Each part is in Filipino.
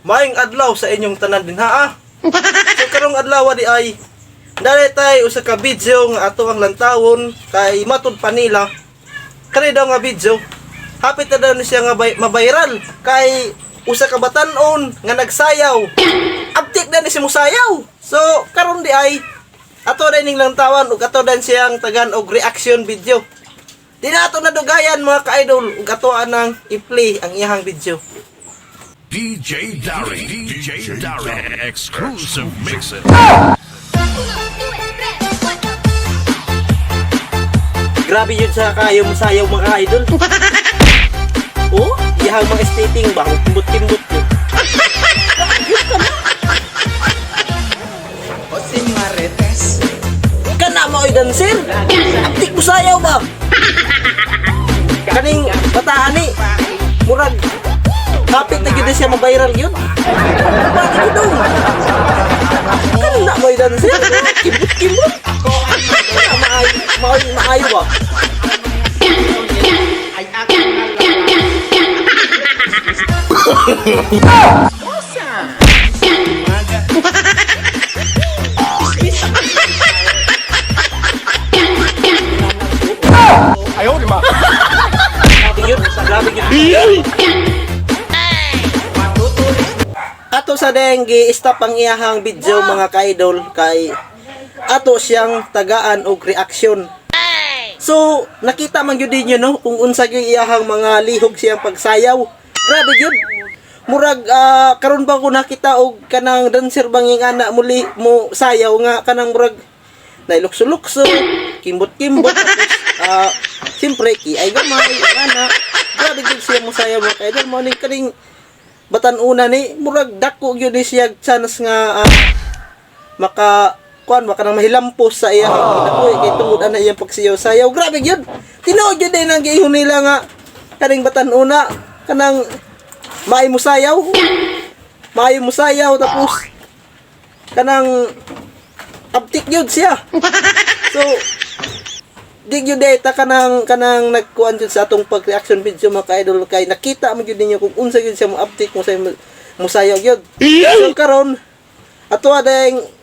Maayong adlaw sa inyong tanan din ha. So karong adlaw di ay dali tay usa ka video nga ato ang lantawon kay matud pa nila. Kani daw nga video hapit na daw ni siya nga mabiral kay usa ka batan-on nga nagsayaw. Update na ni si musayaw. So karon di ay ato ning lantawan ug ato dan siyang tagan og reaction video. Di na ato nadugayan mga ka-idol ug ato anang i-play ang iyang video. DJ Darry, exclusive mixing. Grabe yun sa kayo masayaw mga idol. Oh, iyang mga stating ba? Timbot-timbot yun. O si Marites. Kana mo ay dancer? Aptik mo sayaw ba? Kaning bataan ni. Murag kapit na gid siya mabiral yun. Bakit ito? Kana mo ay dancer? Kibot-kibot. Maayo ba? Ay aking Ayaw, di ba? Grabe yun. Ato sa dengue, stop ang iyahang video mga ka-idol kay ato siyang tagaan og reaksyon. So, nakita man gyud ninyo no kung unsa gyud iyahang mga lihog siyang pagsayaw. Grabe gyud. Murag karon ba ko nakita og kanang dancer banging ana muli mo sayaw nga kanang murag nailukso-lukso, kimbot-kimbot siyempre ay gamay ana. Grabe gyud siya mo sayaw mga ka-idol mo ning kaning batan-una ni murag dako gyud ni siya chance nga maka nang mahilampos sa iya ako kay tungod ana iyang pagsiyaw-sayaw. Grabe gyud. Tinuod gyud din ang giihon nila nga kaning batan-una kanang maayo mo sayaw. Maayo mo sayaw tapos kanang uptick gyud siya. So di gyud data kanang nagkuan gyud sa atong pag-reaction video mga ka-idol kay nakita mo gyud ninyo kung unsa gyud siya mo uptick mo sayaw gyud. So karon ato adayong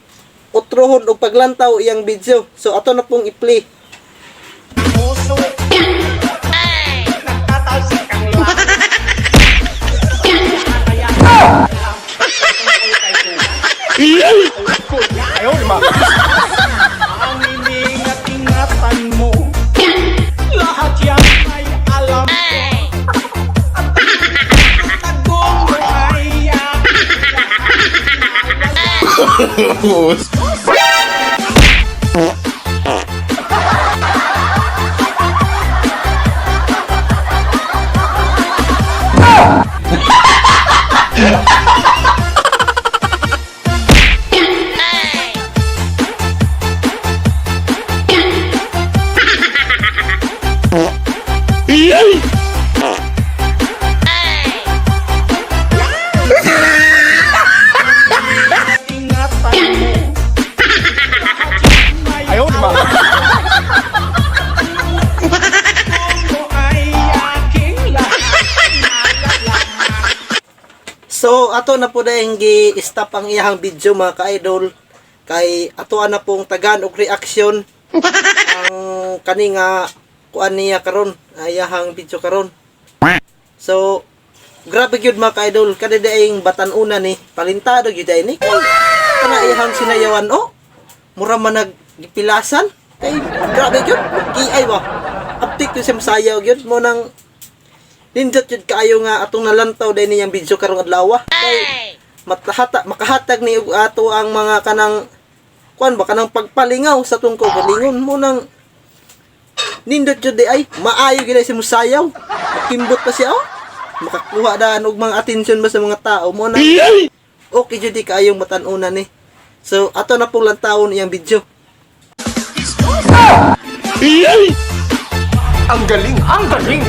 utrohon og paglantaw iyang video. So ato na pong i-play. puso. Nagtatalsik ang lahat. Ayaw, di ba? Ang iningat-ingatan mo. Lahat yan ay alam ko. At tagong mo ay Ayaw, di ba? So ato na po dahil gi-stop ang iyang video mga ka-idol kay ato na pong tagan og reaction ang kaninga kuan niya karon iyang video karon. So grabe gyud mga ka-idol kada daing batan-una ni palintado gyud ay ni kana iyang sinayawan oh mura man naggipilasan kay grabe gyud kiay ba uptik gyud sa sayaw gyud mo nang nindot yun kaayo nga atong nalantaw dahil niyang video karong adlaw kay makahatag ni ato ang mga kanang kuan ba kanang pagpalingaw sa tungkol galingon mo nang nindot yun di ay maayo gina si musayaw kimbot pa siya oh makakuha daan og mga atensyon ba sa mga tao mo nang okay jud di kaayong batan-una ni. So ato na pong lantawon iyang video. Ang galing! Ang galing!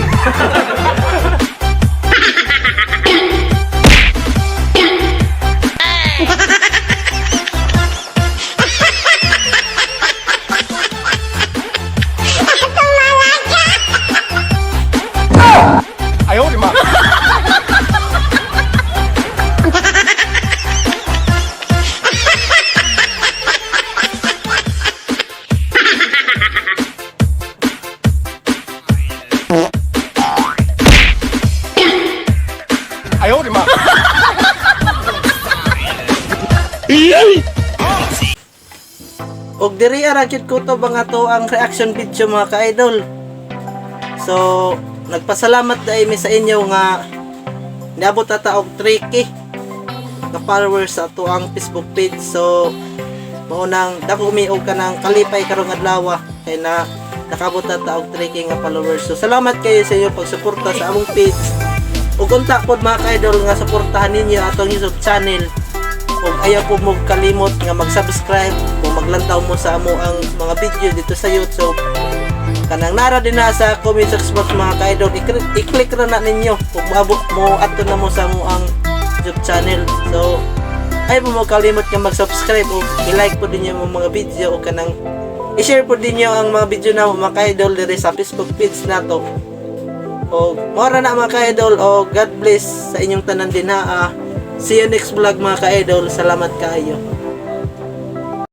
Ayaw, di ba? Og diri ara gyud ko to mga to ang reaction video mga ka-idol. So nagpasalamat dai mi sa inyo nga niabot ata og 3K ka followers sa ato ang Facebook page. So mao nang dako mi og kanang kalipay karong adlaw kay na nakabot ata og 3K nga followers. So salamat kayo sa inyo pagsuporta sa among page. Ug unta pod mga ka-idol nga suportahan ninyo atong YouTube channel. Kung ayaw po mo kalimot nga mag-subscribe, kung maglantaw mo sa amo ang mga video dito sa YouTube, kanang nara din na sa comment section box mga ka-idol, i-click ra na ninyo kung maabot mo ato na mo sa amo ang YouTube channel. So ayaw po mo kalimot nga mag-subscribe o i-like po din yung mga video o kanang i-share po din yung ang mga video na mga ka-idol diri sa Facebook page nato. O mora na mga ka-idol, o God bless sa inyong tanan din ha. See you next vlog mga ka-idol. Salamat kayo.